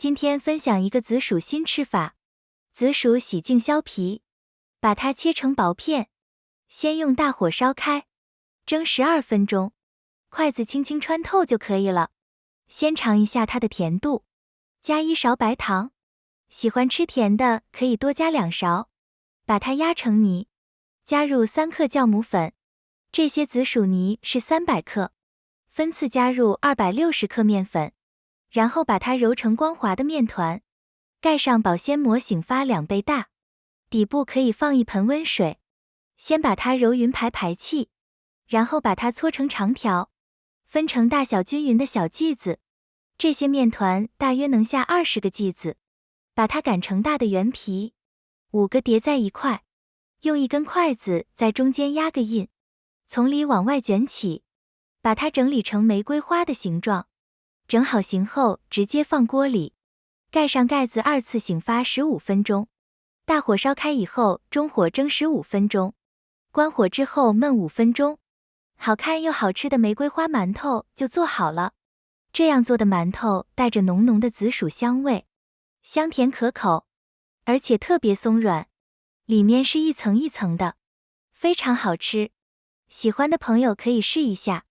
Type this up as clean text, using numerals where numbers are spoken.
今天分享一个紫薯新吃法。紫薯洗净削皮，把它切成薄片，先用大火烧开，蒸12分钟，筷子轻轻穿透就可以了。先尝一下它的甜度，加1勺白糖，喜欢吃甜的可以多加2勺，把它压成泥，加入3克酵母粉，这些紫薯泥是300克，分次加入260克面粉。然后把它揉成光滑的面团，盖上保鲜膜，醒发2倍大，底部可以放一盆温水，先把它揉匀排气，然后把它搓成长条，分成大小均匀的小剂子，这些面团大约能下20个剂子，把它擀成大的圆皮，5个叠在一块，用一根筷子在中间压个印，从里往外卷起，把它整理成玫瑰花的形状。整好型后，直接放锅里，盖上盖子，2次醒发15分钟。大火烧开以后，中火蒸15分钟，关火之后焖5分钟。好看又好吃的玫瑰花馒头就做好了。这样做的馒头带着浓浓的紫薯香味，香甜可口，而且特别松软，里面是一层一层的，非常好吃。喜欢的朋友可以试一下。